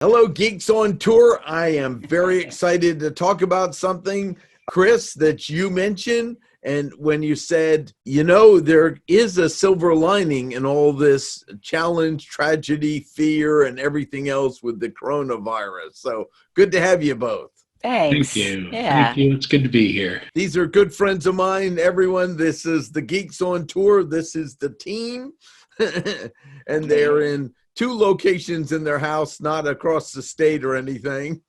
Hello, Geeks on Tour. I am very excited to talk about something, Chris, that you mentioned. And when you said, there is a silver lining in all this challenge, tragedy, fear, and everything else with the coronavirus. So good to have you both. Thank Thanks. you. Thank Yeah. you. It's good to be here. These are good friends of mine, everyone. This is the Geeks on Tour. This is the team. And they're in two locations in their house, not across the state or anything.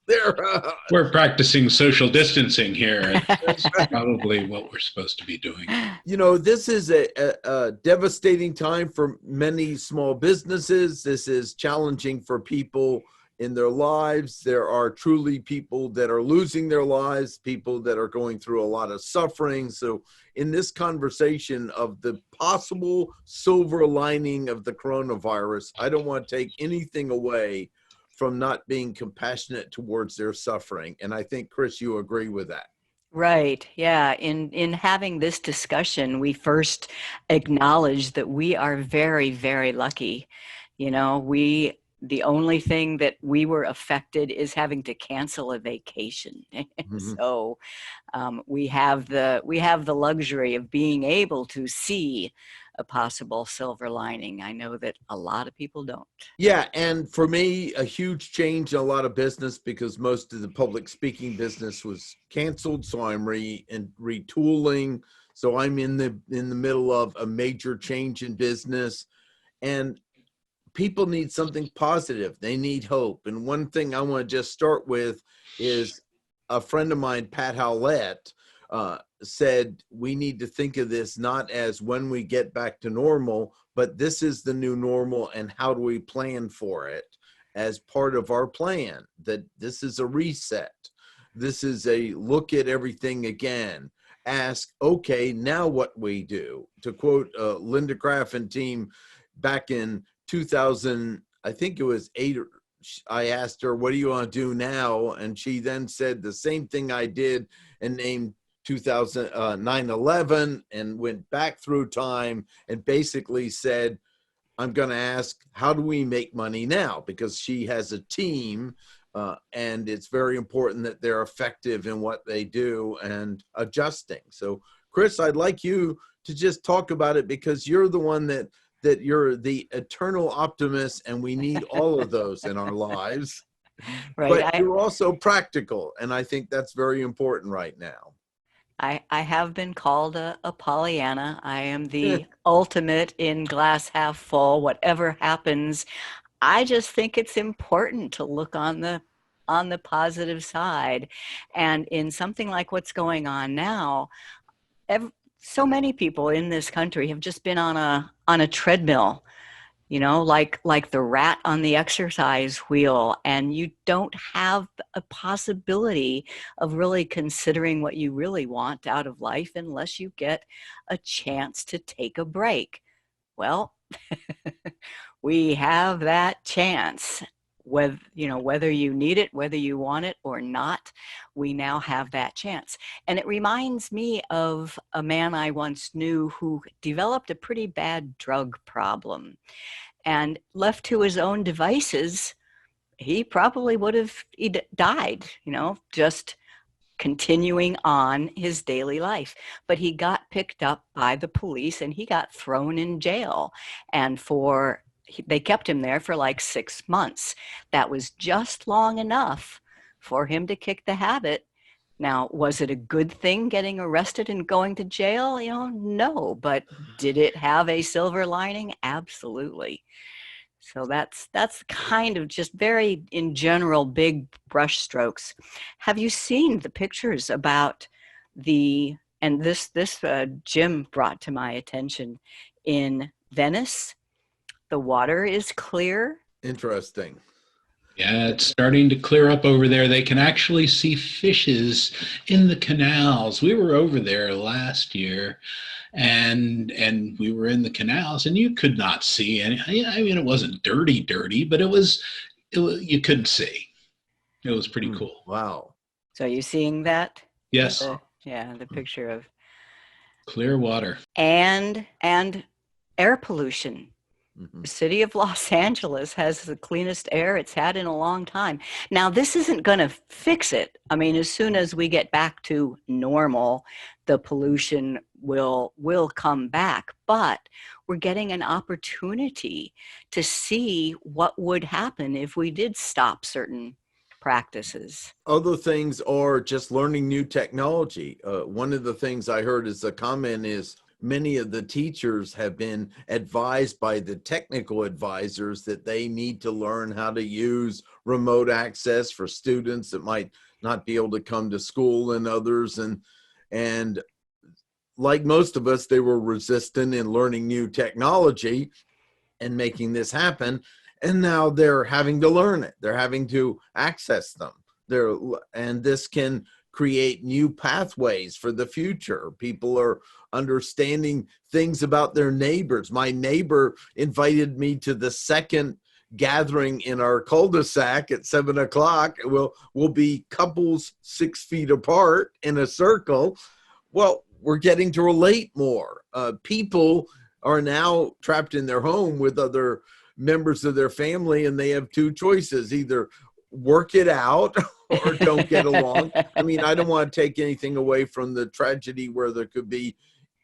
We're practicing social distancing here. That's probably what we're supposed to be doing. This is a devastating time for many small businesses. This is challenging for people in their lives. There are truly people that are losing their lives, people that are going through a lot of suffering. So in this conversation of the possible silver lining of the coronavirus, I don't want to take anything away from not being compassionate towards their suffering. And I think, Chris, you agree with that. Right. Yeah. In having this discussion, we first acknowledge that we are very, very lucky. The only thing that we were affected is having to cancel a vacation. Mhm. So we have the luxury of being able to see a possible silver lining. I know that a lot of people don't. Yeah, and for me, a huge change in a lot of business because most of the public speaking business was canceled. So I'm retooling. So I'm in the middle of a major change in business, and people need something positive. They need hope. And one thing I want to just start with is a friend of mine, Pat Howlett, said we need to think of this not as when we get back to normal, but this is the new normal and how do we plan for it as part of our plan, that this is a reset. This is a look at everything again. Ask, okay, now what we do. To quote Linda Graff and team back in 2000, I think it was 8, I asked her, what do you want to do now? And she then said the same thing I did and named 9/11 and went back through time and basically said, I'm going to ask, how do we make money now? Because she has a team and it's very important that they're effective in what they do and adjusting. So, Chris, I'd like you to just talk about it because you're the one that you're the eternal optimist, and we need all of those in our lives. Right. But you're also practical, and I think that's very important right now. I have been called a Pollyanna. I am the ultimate in glass half full. Whatever happens, I just think it's important to look on the positive side. And in something like what's going on now, so many people in this country have just been on a treadmill, like the rat on the exercise wheel, and you don't have a possibility of really considering what you really want out of life unless you get a chance to take a break. Well, we have that chance. Whether you need it, whether you want it or not, we now have that chance. And it reminds me of a man I once knew who developed a pretty bad drug problem. And left to his own devices, he probably would have died, just continuing on his daily life. But he got picked up by the police and he got thrown in jail. And they kept him there for like 6 months. That was just long enough for him to kick the habit. Now, was it a good thing getting arrested and going to jail? No. But did it have a silver lining? Absolutely. So that's kind of just very, in general, big brush strokes. Have you seen the pictures about and this Jim brought to my attention in Venice? The water is clear. Interesting. Yeah, it's starting to clear up over there. They can actually see fishes in the canals. We were over there last year and we were in the canals and you could not see any. I mean, it wasn't dirty, but it was you couldn't see. It was pretty cool. Wow. So you seeing that? Yes. The picture of Clear water. and air pollution. Mhm. The city of Los Angeles has the cleanest air it's had in a long time. Now, this isn't going to fix it. I mean, as soon as we get back to normal, the pollution will come back. But we're getting an opportunity to see what would happen if we did stop certain practices. Other things are just learning new technology. One of the things I heard as a comment is many of the teachers have been advised by the technical advisors that they need to learn how to use remote access for students that might not be able to come to school and others. And like most of us, they were resistant in learning new technology and making this happen. And now they're having to learn it. They're having to access them. And this can create new pathways for the future. People are understanding things about their neighbors. My neighbor invited me to the second gathering in our cul-de-sac at 7:00. We'll be couples 6 feet apart in a circle. Well, we're getting to relate more. People are now trapped in their home with other members of their family, and they have two choices: either work it out or don't get along. I mean, I don't want to take anything away from the tragedy where there could be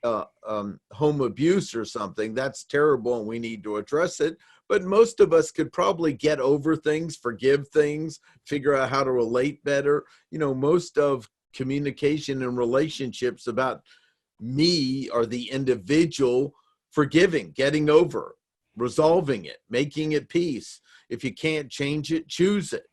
home abuse or something. That's terrible, and we need to address it. But most of us could probably get over things, forgive things, figure out how to relate better. You know, most of communication and relationships about me or the individual forgiving, getting over, resolving it, making it peace. If you can't change it, choose it.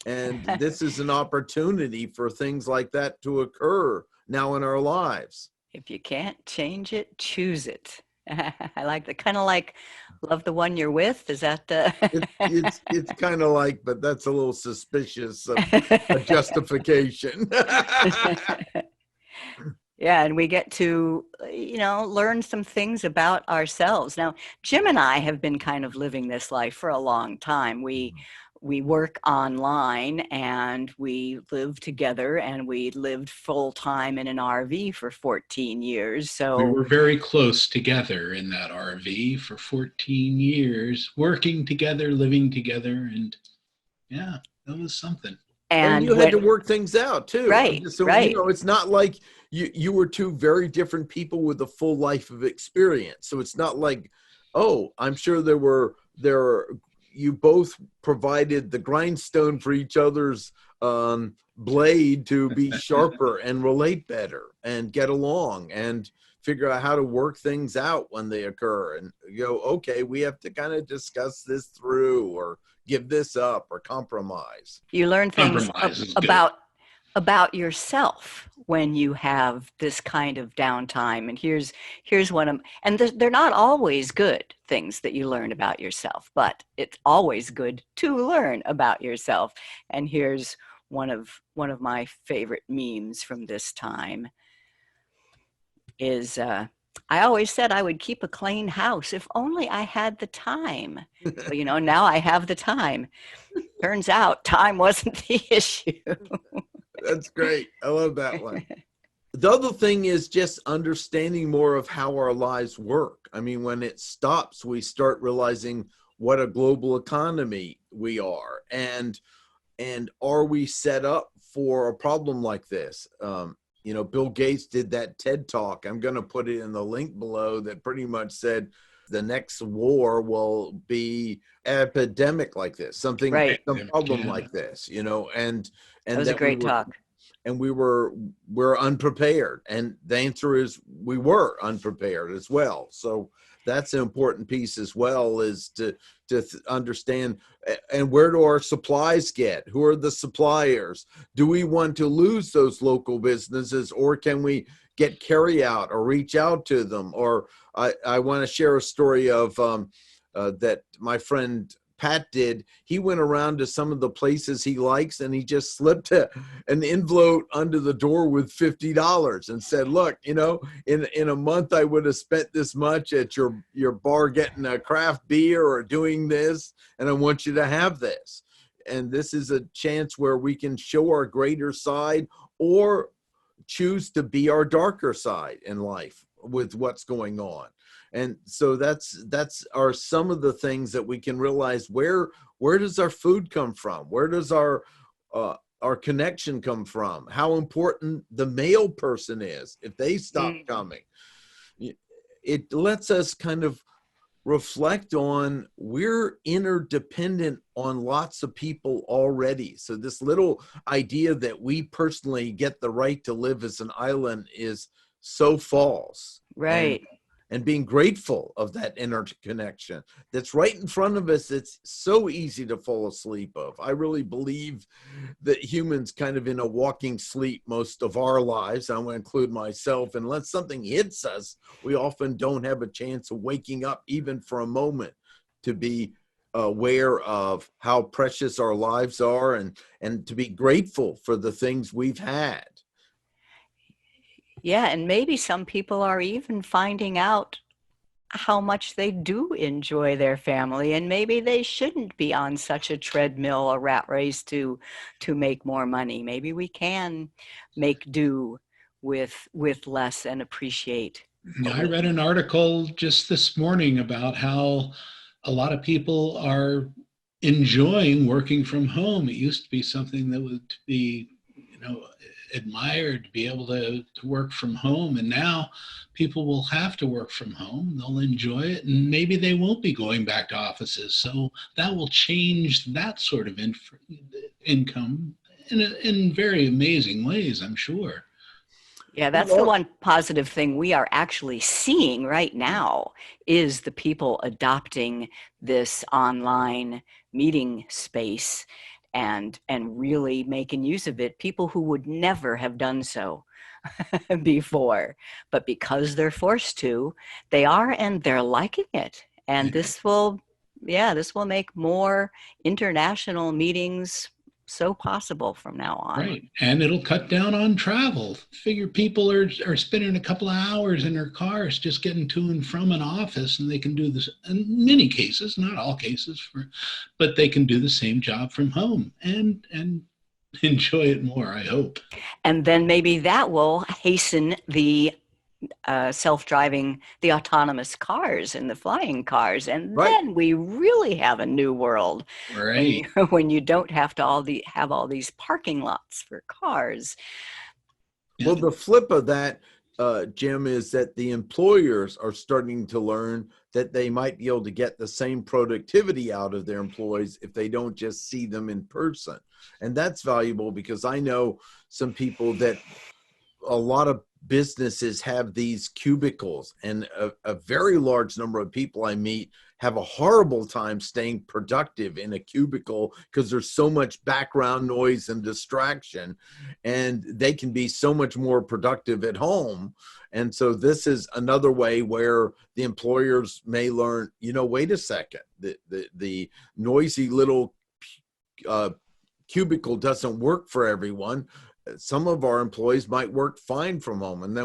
And this is an opportunity for things like that to occur now in our lives. If you can't change it, choose it. I like that. Kind of like love the one you're with. Is that the? It's kind of like, but that's a little suspicious of a justification. Yeah, and we get to, learn some things about ourselves. Now, Jim and I have been kind of living this life for a long time. We work online and we live together, and we lived full time in an RV for 14 years. So we were very close together in that RV for 14 years, working together, living together, and yeah, that was something. And you had to work things out too. Right, So, right. it's not like you were two very different people with a full life of experience. So it's not like, oh, I'm sure you both provided the grindstone for each other's blade to be sharper and relate better and get along and figure out how to work things out when they occur and go, okay, we have to kind of discuss this through or give this up or compromise. You learn things about yourself when you have this kind of downtime. And here's one and they're not always good things that you learn about yourself, but it's always good to learn about yourself. And here's one of my favorite memes from this time is I always said I would keep a clean house if only I had the time. Well, now I have the time. Turns out time wasn't the issue. That's great. I love that one. The other thing is just understanding more of how our lives work. I mean, when it stops, we start realizing what a global economy we are. And are we set up for a problem like this? Bill Gates did that TED Talk. I'm going to put it in the link below that pretty much said the next war will be epidemic like this, some problem like this, and that was a great talk. And we're unprepared. And the answer is we were unprepared as well. So that's an important piece as well, is to understand, and where do our supplies get? Who are the suppliers? Do we want to lose those local businesses, or can we get carry out or reach out to them? Or I want to share a story of that my friend Pat did. He went around to some of the places he likes, and he just slipped an envelope under the door with $50 and said, look, in a month I would have spent this much at your bar getting a craft beer or doing this, and I want you to have this. And this is a chance where we can show our greater side or choose to be our darker side in life with what's going on. And so that's are some of the things that we can realize. Where does our food come from? Where does our connection come from? How important the mail person is if they stop coming. It lets us kind of reflect on, we're interdependent on lots of people already. So this little idea that we personally get the right to live as an island is so false. Right. And being grateful of that interconnection that's right in front of us. It's so easy to fall asleep of. I really believe that humans kind of in a walking sleep most of our lives. I'm going to include myself. Unless something hits us, we often don't have a chance of waking up even for a moment to be aware of how precious our lives are and to be grateful for the things we've had. Yeah, and maybe some people are even finding out how much they do enjoy their family, and maybe they shouldn't be on such a treadmill, a rat race to make more money. Maybe we can make do with less and appreciate. I read an article just this morning about how a lot of people are enjoying working from home. It used to be something that would be, admired to be able to work from home. And now people will have to work from home. They'll enjoy it, and maybe they won't be going back to offices. So that will change that sort of income in very amazing ways, I'm sure. Yeah, that's the one positive thing we are actually seeing right now is the people adopting this online meeting space and really making use of it. People who would never have done so before, but because they're forced to, they are, and they're liking it. And this will make more international meetings so possible from now on. Right. And it'll cut down on travel. Figure people are spending a couple of hours in their cars just getting to and from an office, and they can do this in many cases, not all cases, but they can do the same job from home and enjoy it more, I hope. And then maybe that will hasten the self-driving, the autonomous cars and the flying cars, and then we really have a new world. Right. When you don't have to have all these parking lots for cars. Well, the flip of that, Jim, is that the employers are starting to learn that they might be able to get the same productivity out of their employees if they don't just see them in person. And that's valuable, because I know some people that a lot of businesses have these cubicles, and a very large number of people I meet have a horrible time staying productive in a cubicle because there's so much background noise and distraction, and they can be so much more productive at home. And so this is another way where the employers may learn, wait a second, the noisy little cubicle doesn't work for everyone. Some of our employees might work fine from home. And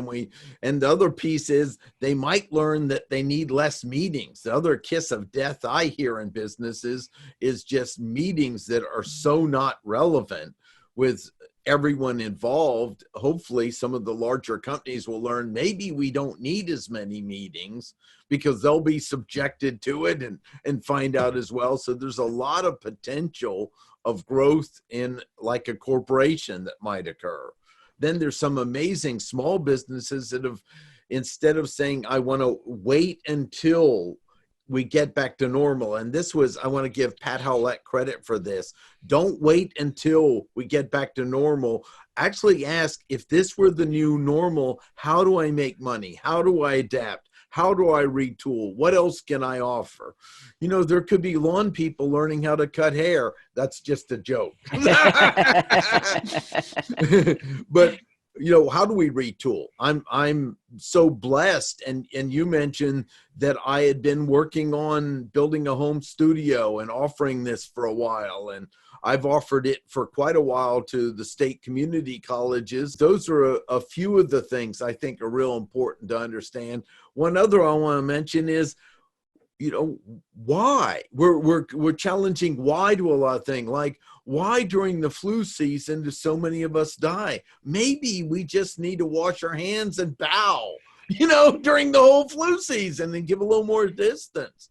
the other piece is they might learn that they need less meetings. The other kiss of death I hear in businesses is just meetings that are so not relevant with everyone involved. Hopefully some of the larger companies will learn maybe we don't need as many meetings, because they'll be subjected to it and find out as well. So there's a lot of potential of growth in like a corporation that might occur. Then there's some amazing small businesses that have, instead of saying, I want to wait until we get back to normal. And I want to give Pat Howlett credit for this. Don't wait until we get back to normal. Actually ask, if this were the new normal, how do I make money? How do I adapt? How do I retool? What else can I offer? There could be lawn people learning how to cut hair. That's just a joke. But how do we retool? I'm so blessed. And you mentioned that I had been working on building a home studio and offering this for a while. And I've offered it for quite a while to the state community colleges. Those are a few of the things I think are real important to understand. One other I want to mention is, why we're challenging why to a lot of things, like why during the flu season do so many of us die? Maybe we just need to wash our hands and bow during the whole flu season and give a little more distance.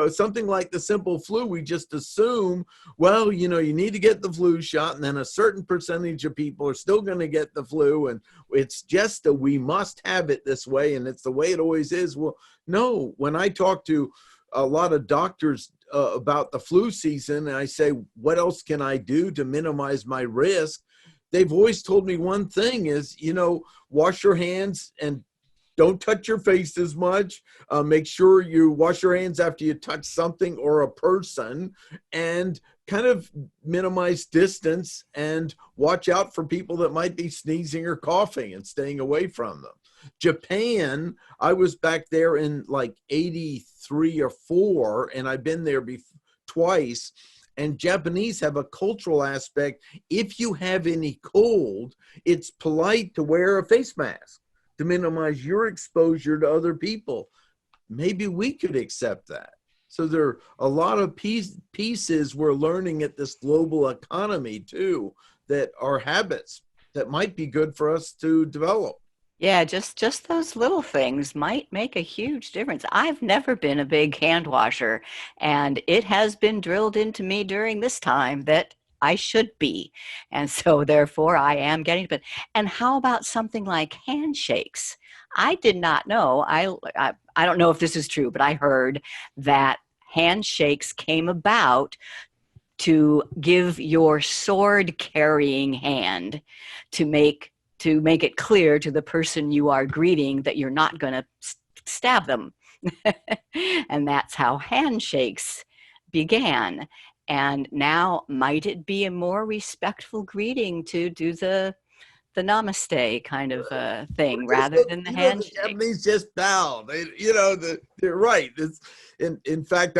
Something like the simple flu, we just assume, well, you need to get the flu shot, and then a certain percentage of people are still going to get the flu, and it's just that we must have it this way, and it's the way it always is. Well, no, when I talk to a lot of doctors about the flu season, and I say, what else can I do to minimize my risk? They've always told me one thing is, wash your hands and don't touch your face as much. Make sure you wash your hands after you touch something or a person, and kind of minimize distance and watch out for people that might be sneezing or coughing and staying away from them. Japan, I was back there in like 83 or 4, and I've been there twice. And Japanese have a cultural aspect. If you have any cold, it's polite to wear a face mask to minimize your exposure to other people. Maybe we could accept that. So there are a lot of pieces we're learning at this global economy too, that are habits that might be good for us to develop. Yeah, just those little things might make a huge difference. I've never been a big hand washer, and it has been drilled into me during this time that I should be. And so therefore I am getting it. And how about something like handshakes? I did not know. I don't know if this is true, but I heard that handshakes came about to give your sword carrying hand to make it clear to the person you are greeting that you're not going to stab them. And that's how handshakes began. And now, might it be a more respectful greeting to do the namaste kind of thing rather than the handshake? The Japanese just bow. They're right. In fact,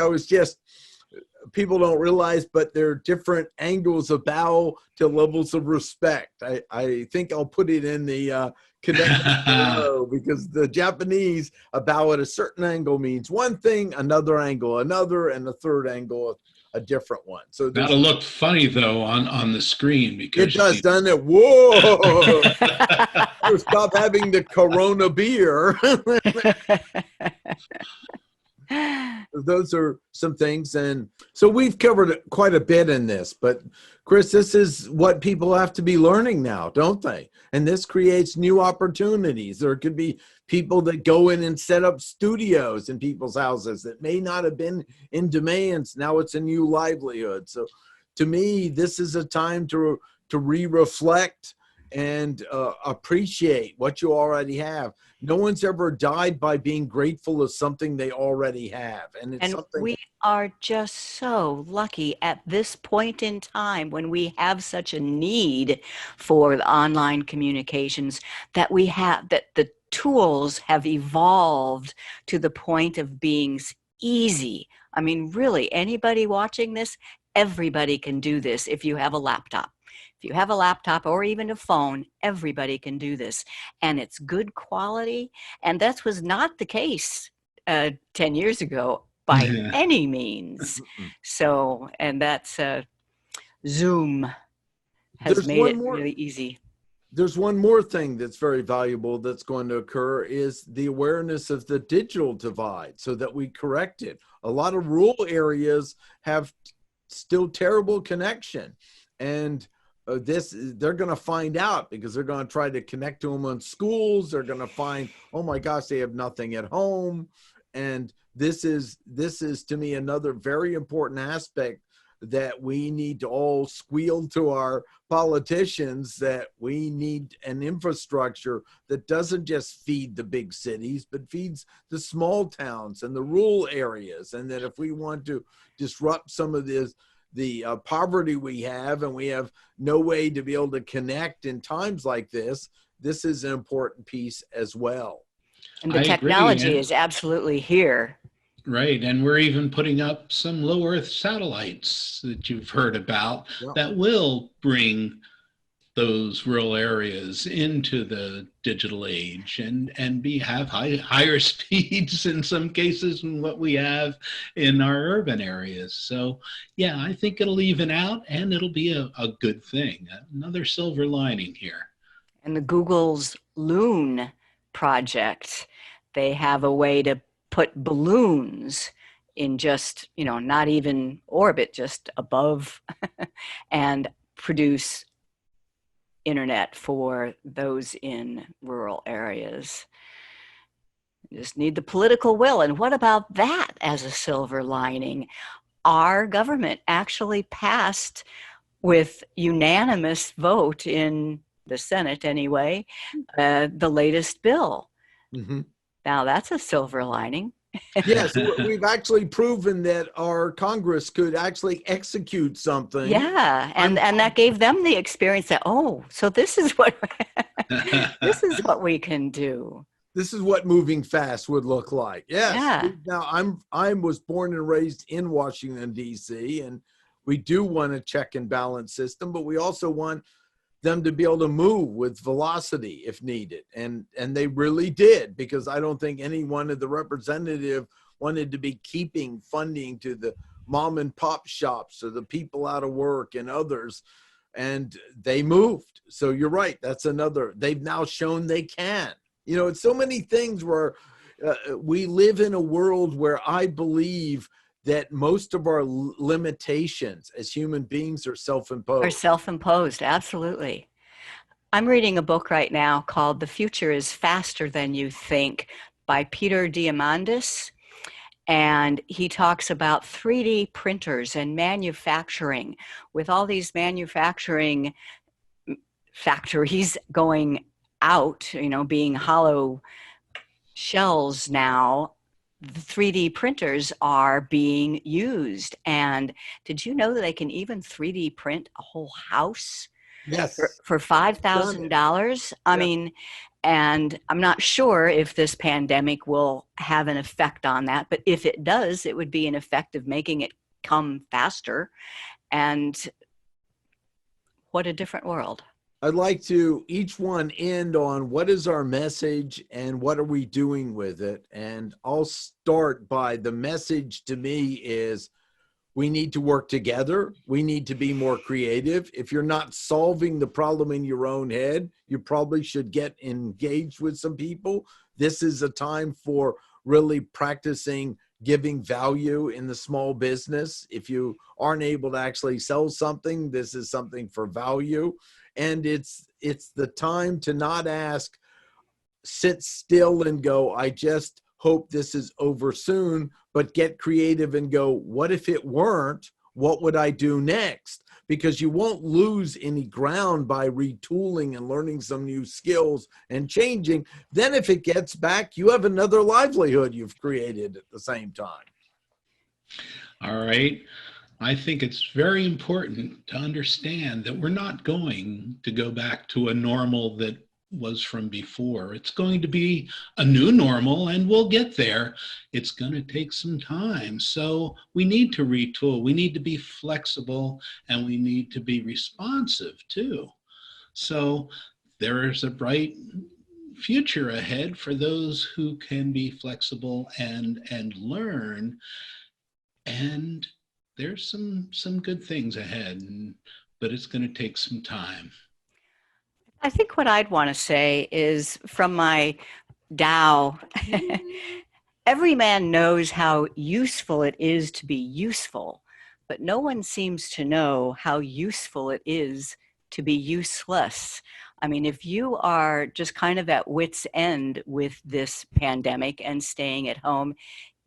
people don't realize, but there are different angles of bow to levels of respect. I think I'll put it in the connect below, because the Japanese, a bow at a certain angle means one thing, another angle another, and a third angle a different one. So that'll look funny though on the screen, because it does, doesn't it? Whoa! Stop having the Corona beer. Those are some things. And so we've covered quite a bit in this, but Chris, this is what people have to be learning now, don't they? And this creates new opportunities. There could be people that go in and set up studios in people's houses that may not have been in demands. Now it's a new livelihood. So to me, this is a time to re-reflect and appreciate what you already have. No one's ever died by being grateful of something they already have. And we are just so lucky at this point in time, when we have such a need for the online communications, that the tools have evolved to the point of being easy. I mean, really, anybody watching this, everybody can do this if you have a laptop. If you have a laptop or even a phone, everybody can do this. And it's good quality. And that was not the case 10 years ago by any means. So, and that's Zoom has made it really easy. There's one more thing that's very valuable that's going to occur, is the awareness of the digital divide, so that we correct it. A lot of rural areas have still terrible connection. And they're going to find out, because they're going to try to connect to them on schools. They're going to find, oh my gosh, they have nothing at home. And this is to me another very important aspect that we need to all squeal to our politicians, that we need an infrastructure that doesn't just feed the big cities, but feeds the small towns and the rural areas. And that if we want to disrupt some of the poverty we have, and we have no way to be able to connect in times like this, this is an important piece as well. And the technology is absolutely here. Right. And we're even putting up some low Earth satellites that you've heard about that will bring those rural areas into the digital age and have higher speeds in some cases than what we have in our urban areas. So yeah, I think it'll even out, and it'll be a good thing. Another silver lining here. And the Google's Loon project. They have a way to put balloons in just, not even orbit, just above and produce internet for those in rural areas. You just need the political will. And what about that as a silver lining? Our government actually passed with unanimous vote in the Senate anyway, the latest bill. Mm-hmm. Now that's a silver lining. Yes, we've actually proven that our Congress could actually execute something. Yeah, and that gave them the experience that, so this is what this is what we can do. This is what moving fast would look like. Yes. Yeah. Now I was born and raised in Washington, D.C., and we do want a check and balance system, but we also want them to be able to move with velocity if needed. And they really did, because I don't think any one of the representative wanted to be keeping funding to the mom and pop shops or the people out of work and others. And they moved. So you're right. That's another. They've now shown they can. It's so many things where we live in a world where I believe that most of our limitations as human beings are self-imposed. Are self-imposed, absolutely. I'm reading a book right now called The Future is Faster Than You Think by Peter Diamandis. And he talks about 3D printers and manufacturing, with all these manufacturing factories going out, being hollow shells now. The 3D printers are being used. And did you know that they can even 3D print a whole house? Yes. For $5,000? I mean, and I'm not sure if this pandemic will have an effect on that, but if it does, it would be an effect of making it come faster. And what a different world. I'd like to each one end on what is our message and what are we doing with it. And I'll start by the message to me is we need to work together. We need to be more creative. If you're not solving the problem in your own head, you probably should get engaged with some people. This is a time for really practicing giving value in the small business. If you aren't able to actually sell something, this is something for value. And it's the time to not ask, sit still and go, I just hope this is over soon, but get creative and go, what if it weren't? What would I do next? Because you won't lose any ground by retooling and learning some new skills and changing. Then if it gets back, you have another livelihood you've created at the same time. All right. I think it's very important to understand that we're not going to go back to a normal that was from before. It's going to be a new normal, and we'll get there. It's going to take some time. So we need to retool. We need to be flexible, and we need to be responsive too. So there is a bright future ahead for those who can be flexible and learn. And there's some good things ahead, but it's going to take some time. I think what I'd want to say is, from my Tao, every man knows how useful it is to be useful, but no one seems to know how useful it is to be useless. I mean, if you are just kind of at wit's end with this pandemic and staying at home,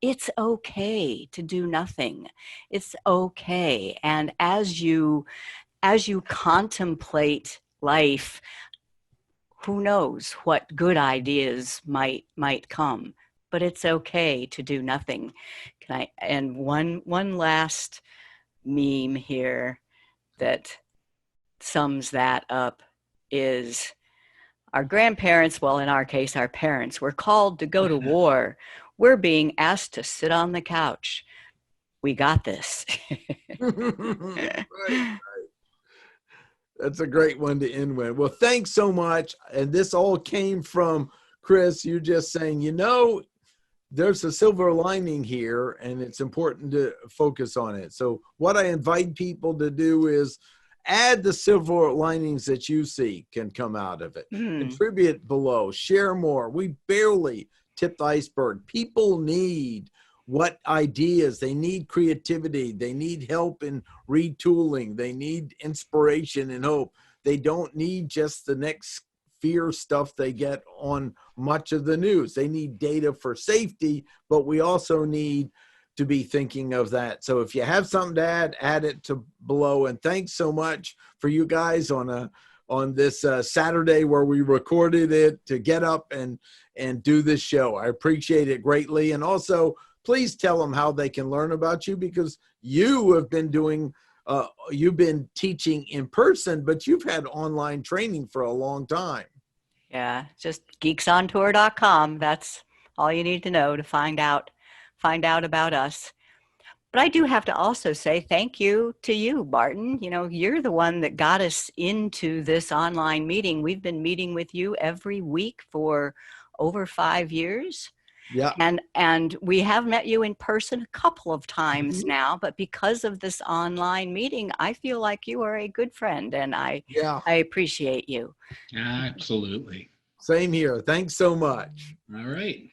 it's okay to do nothing. It's okay. And as you contemplate life, who knows what good ideas might come, but it's okay to do nothing. And one last meme here that sums that up is, our grandparents, well, in our case, our parents, were called to go to war. We're being asked to sit on the couch. We got this. Right. That's a great one to end with. Well, thanks so much. And this all came from Chris. You're just saying, there's a silver lining here, and it's important to focus on it. So what I invite people to do is add the silver linings that you see can come out of it. Contribute below, share more. We barely tip the iceberg. People need what ideas, they need creativity, they need help in retooling, they need inspiration and hope. They don't need just the next fear stuff they get on much of the news. They need data for safety, but we also need to be thinking of that. So if you have something to add it to below. And thanks so much for you guys on this Saturday where we recorded it to get up and do this show. I appreciate it greatly. And also, please tell them how they can learn about you, because you have been doing, you've been teaching in person, but you've had online training for a long time. Yeah, just geeksontour.com. That's all you need to know to find out about us. But I do have to also say thank you to you, Barton. You know, you're the one that got us into this online meeting. We've been meeting with you every week for over 5 years. Yeah. And we have met you in person a couple of times now, but because of this online meeting, I feel like you are a good friend, and I appreciate you. Absolutely. Same here. Thanks so much. All right.